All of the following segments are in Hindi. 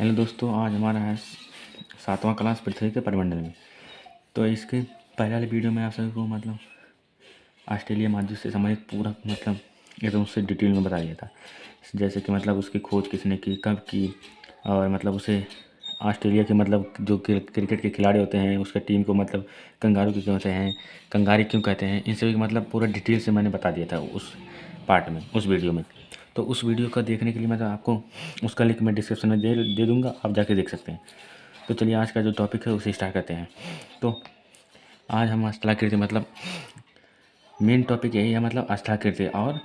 हेलो दोस्तों, आज हमारा है 7वां क्लास पृथ्वी के परिमंडल में। तो इसके पहले वाले वीडियो में आप सभी को ऑस्ट्रेलिया महाद्वीप से संबंधित पूरा एकदम उससे डिटेल में बता दिया था। जैसे कि उसकी खोज किसने की, कब की, और उसे ऑस्ट्रेलिया के जो क्रिकेट के खिलाड़ी होते हैं उसके टीम को कंगारू क्यों कहते हैं, कंगारी क्यों कहते हैं, इन सभी पूरा डिटेल से मैंने बता दिया था उस पार्ट में, उस वीडियो में। तो उस वीडियो का देखने के लिए आपको उसका लिंक मैं डिस्क्रिप्शन में दे दूँगा, आप जाके देख सकते हैं। तो चलिए आज का जो टॉपिक है उसे स्टार्ट करते हैं। तो आज हम स्थलाकृति मेन टॉपिक यही है, स्थलाकृति और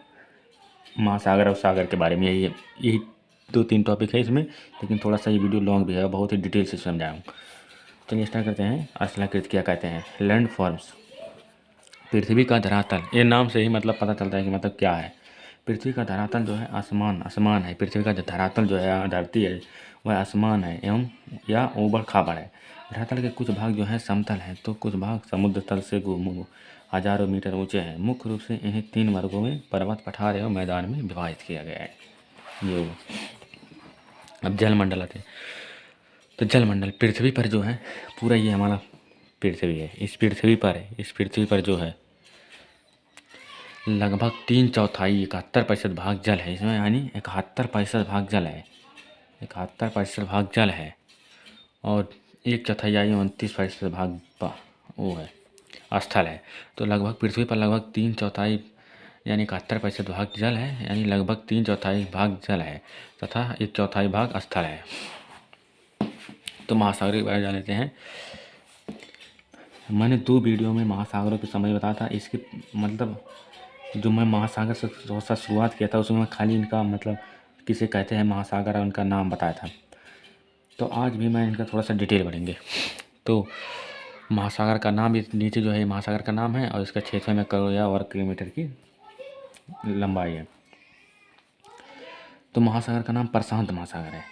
महासागर और सागर के बारे में। यही 2-3 टॉपिक है इसमें, लेकिन थोड़ा सा ये वीडियो लॉन्ग भी है, बहुत ही डिटेल से समझाया हूँ। चलिए स्टार्ट करते हैं। स्थलाकृति क्या कहते हैं? लैंड फॉर्म्स, पृथ्वी का धरातल। ये नाम से ही पता चलता है कि क्या है। पृथ्वी का धरातल जो है आसमान है। पृथ्वी का जो धरातल जो है, धरती है, वह आसमान है एवं या ऊबड़ खाबड़ है। धरातल के कुछ भाग जो है समतल हैं, तो कुछ भाग समुद्र तल से हजारों मीटर ऊंचे हैं। मुख्य रूप से इन्हें 3 वर्गों में, पर्वत, पठार एवं मैदान में विभाजित किया गया है। ये अब जलमंडल आते हैं। तो जलमंडल पृथ्वी पर जो है पूरा, ये हमारा पृथ्वी है। इस पृथ्वी पर जो है लगभग 3/4 71% भाग जल है इसमें, यानी 71% भाग जल है। 71% भाग जल है और 1/4 यानी 29% भाग वो है स्थल है। तो लगभग पृथ्वी पर लगभग 3/4 यानी 71% भाग जल है, यानी लगभग 3/4 भाग जल है तथा 1/4 भाग स्थल है। तो महासागर के बारे में जान लेते हैं। मैंने 2 वीडियो में महासागरों के समय बताया था। इसके जो मैं महासागर से थोड़ा सा शुरुआत किया था, उसमें मैं खाली इनका किसे कहते हैं महासागर और उनका नाम बताया था। तो आज भी मैं इनका थोड़ा सा डिटेल बढ़ेंगे। तो महासागर का नाम, इस नीचे जो है महासागर का नाम है और इसका क्षेत्र में करोड़ या वर्ग किलोमीटर की लंबाई है। तो महासागर का नाम प्रशांत महासागर है।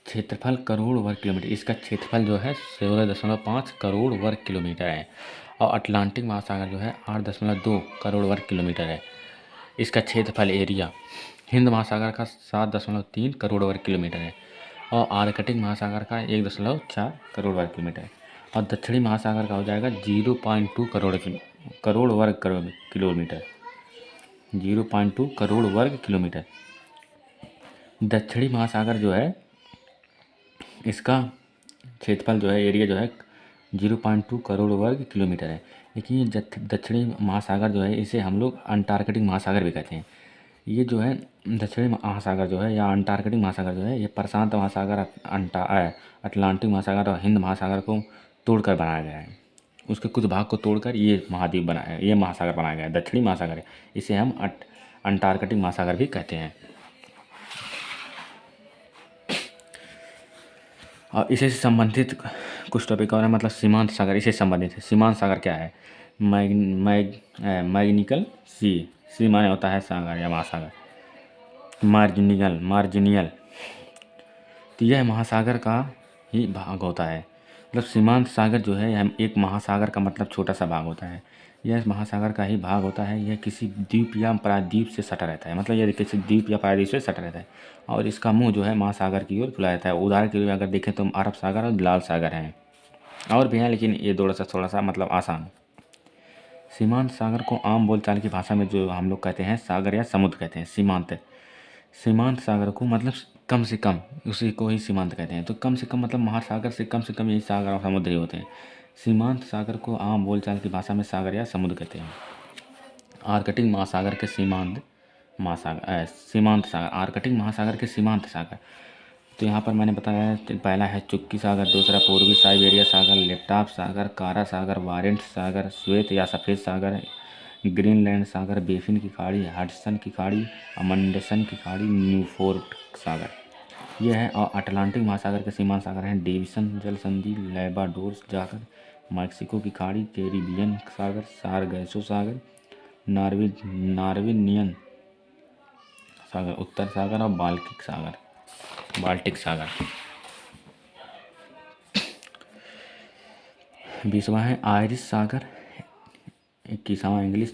क्षेत्रफल करोड़ वर्ग किलोमीटर, इसका क्षेत्रफल जो है 16.5 करोड़ वर्ग किलोमीटर है। और अटलांटिक महासागर जो है 8.2 करोड़ वर्ग किलोमीटर है, इसका क्षेत्रफल एरिया। हिंद महासागर का 7.3 करोड़ वर्ग किलोमीटर है और आर्कटिक महासागर का 1.4 करोड़ वर्ग किलोमीटर है। और दक्षिणी महासागर का हो जाएगा 0.2 करोड़ वर्ग किलोमीटर, 0.2 करोड़ वर्ग किलोमीटर। दक्षिणी महासागर जो है इसका क्षेत्रफल जो है, एरिया जो है 0.2 करोड़ वर्ग किलोमीटर है। लेकिन ये दक्षिणी महासागर जो है, इसे हम लोग अंटार्कटिक महासागर भी कहते हैं। ये जो है दक्षिणी महासागर जो है या अंटार्कटिक महासागर जो है, ये प्रशांत महासागर, अटलांटिक महासागर और हिंद महासागर को तोड़कर बनाया गया है। उसके कुछ भाग को तोड़कर ये महाद्वीप बनाया है, ये महासागर बनाया गया है। दक्षिणी महासागर है, इसे हम अंटार्कटिक महासागर भी कहते हैं। और इसे संबंधित कुछ टॉपिक और है, सीमांत सागर इससे संबंधित है। सीमांत सागर क्या है? मैग्निकल सी माने होता है सागर या महासागर। मार्जिनियल तो यह महासागर का ही भाग होता है। सीमांत सागर जो है हम एक महासागर का छोटा सा भाग होता है। यह महासागर का ही भाग होता है। यह किसी द्वीप या प्रायद्वीप से सटा रहता है, यह किसी द्वीप या प्रायद्वीप से सटा रहता है और इसका मुंह जो है महासागर की ओर खुला रहता है। उदाहरण के लिए अगर देखें तो अरब सागर और लाल सागर हैं, और भी हैं, लेकिन ये थोड़ा सा आसान। सीमांत सागर को आम बोलचाल की भाषा में जो हम लोग कहते हैं सागर या समुद्र कहते हैं। सीमांत सागर को कम से कम, उसी को ही सीमांत कहते हैं। तो कम से कम महासागर से कम यही सागर और समुद्र ही होते हैं। सीमांत सागर को आम बोलचाल की भाषा में सागर या समुद्र कहते हैं। आर्कटिक महासागर के सीमांत सागर, आर्कटिक महासागर के सीमांत सागर। तो यहाँ पर मैंने बताया है, पहला है चुक्की सागर, दूसरा पूर्वी साइबेरिया सागर, लेप्टाप सागर, कारा सागर, वारेंट सागर, श्वेत या सफ़ेद सागर, ग्रीनलैंड सागर, बेफिन की खाड़ी, हडसन की खाड़ी, अमंडसन की खाड़ी, न्यूफोर्ट सागर ये है। और अटलांटिक महासागर के सीमांत सागर हैं डेविसन जल संधि, लेबाडोर सागर, मैक्सिको की खाड़ी, कैरिबियन सागर, सारगैसो सागर, नार्वेनियन सागर, उत्तर सागर और बाल्टिक सागर। 20वां है आयरिश सागर, 21वां इंग्लिश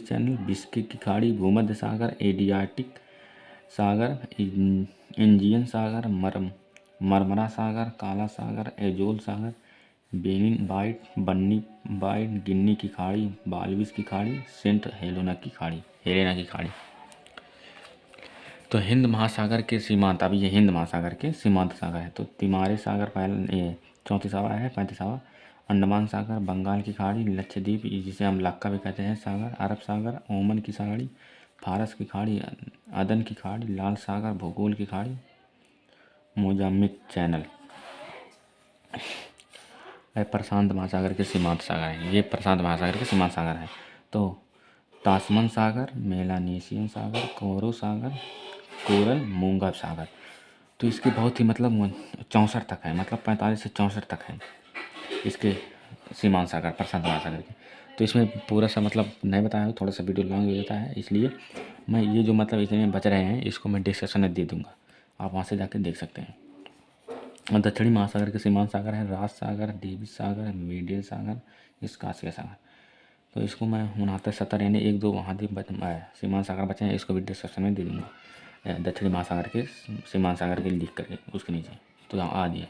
चैनल, बिस्किक की खाड़ी, भूमध्य सागर, एडियाटिक सागर, एजियन सागर, मरमरा सागर, काला सागर, एजोल सागर, बेनिन बाइट, बन्नी बाइट, गिन्नी की खाड़ी, बालविस की खाड़ी, सेंट हेलेना की खाड़ी। तो हिंद महासागर के सीमांत, अभी ये हिंद महासागर के सीमांत सागर है। तो तिमारे सागर पहला, ये 34वां है। 35वां अंडमान सागर, बंगाल की खाड़ी, लक्षद्वीप जिसे हम लक्का भी कहते हैं सागर, अरब सागर, ओमन की खाड़ी, फारस की खाड़ी, अदन की खाड़ी, लाल सागर, भूगोल की खाड़ी, मोजाम्बिक चैनल। प्रशांत महासागर के सीमांत सागर हैं। ये प्रशांत महासागर के सीमांत सागर हैं। तो तासमन सागर, मेलानेशियन सागर, कोरो सागर, कोरल, मूंगा सागर। तो इसके बहुत ही मतलब 64 तक है, मतलब 45 से 64 तक है इसके सीमांत सागर प्रशांत महासागर के। तो इसमें पूरा सा मतलब नहीं बताया हूँ, थोड़ा सा वीडियो लॉन्ग हो जाता है, इसलिए मैं ये जो मतलब इतने बच रहे हैं इसको मैं डिस्क्रिप्शन में दे दूँगा, आप वहाँ से जाकर देख सकते हैं। और दक्षिणी महासागर के सीमांत सागर है राज सागर, डेविस सागर, मीडियल सागर, इसकासिया सागर। तो इसको मैं 69, 70 यानी 1-2 वहाँ भी सीमांत सागर बचे हैं, इसको भी डिस्क्रिप्शन में दे दूँगा, दक्षिणी महासागर के सीमांत सागर के लिख करके उसके नीचे। तो यहाँ आ दिया।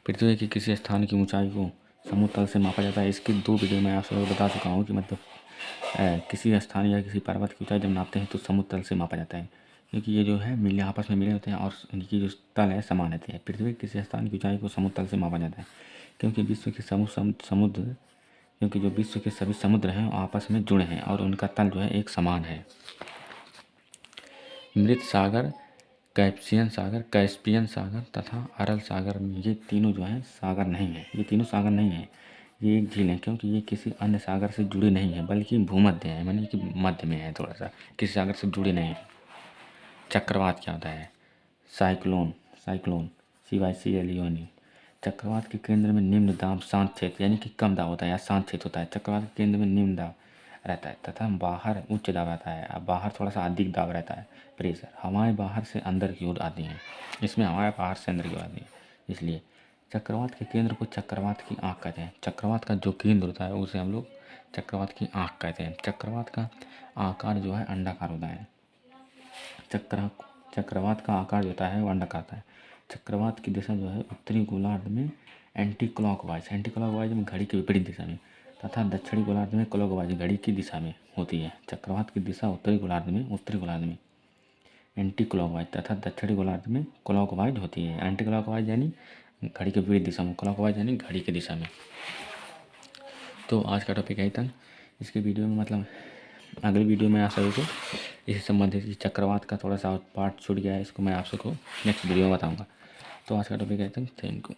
पृथ्वी के किसी स्थान की ऊंचाई को समुद्र तल से मापा जाता है। इसकी 2 वीडियो मैं आपसे बता चुका हूँ कि मतलब किसी स्थान या किसी पर्वत की ऊंचाई जब नापते हैं तो समुद्र तल से मापा जाता है, क्योंकि ये जो है मिले आपस में मिले होते हैं और इनकी जो तल है समान रहती है। पृथ्वी के किसी स्थान की ऊंचाई को समुद्र तल से मापा जाता है क्योंकि जो विश्व के सभी समुद्र हैं आपस में जुड़े हैं और उनका तल जो है एक समान है। मृत सागर, कैस्पियन सागर तथा अरल सागर में ये तीनों जो हैं सागर नहीं है, ये तीनों सागर नहीं है, ये एक झील है, क्योंकि ये किसी अन्य सागर से जुड़े नहीं है बल्कि भूमध्य है, मानी कि मध्य में है, थोड़ा सा किसी सागर से जुड़े नहीं है। चक्रवात क्या होता है? Cyclone CYCLON। चक्रवात के केंद्र में निम्न दाब शांत क्षेत्र यानी कि कम दाब होता है या शांत क्षेत्र होता है। चक्रवात के केंद्र में निम्न दाब रहता है तथा बाहर उच्च दाब रहता है, अब बाहर थोड़ा सा अधिक दाब रहता है, प्रेशर। हवाएं बाहर से अंदर की ओर आती हैं, इसमें हवाएं बाहर से अंदर की ओर आती हैं। इसलिए चक्रवात के केंद्र को चक्रवात की आँख कहते हैं। चक्रवात का जो केंद्र होता है उसे हम लोग चक्रवात की आँख कहते हैं। चक्रवात का आकार जो है अंडाकार होता है। चक्रवात का आकार जो होता है वो अंडाकार होता है। चक्रवात की दिशा जो है उत्तरी गोलार्ध में एंटी क्लॉकवाइज में घड़ी के विपरीत दिशा में तथा दक्षिणी गोलार्ध में क्लॉकवाइज घड़ी की दिशा में होती है। चक्रवात की दिशा उत्तरी गोलार्ध में एंटी क्लॉकवाइज तथा दक्षिणी गोलार्ध में क्लॉकवाइज होती है। एंटी क्लॉकवाइज यानी घड़ी के विपरीत दिशा में, क्लॉकवाइज यानी घड़ी की दिशा में। तो आज का टॉपिक यही था। इसके वीडियो में मतलब अगली वीडियो में आप सभी को इससे संबंधित चक्रवात का थोड़ा सा पार्ट छूट गया है, इसको मैं आप सबको नेक्स्ट वीडियो में बताऊंगा। तो आज का टॉपिक यही था। Thank you.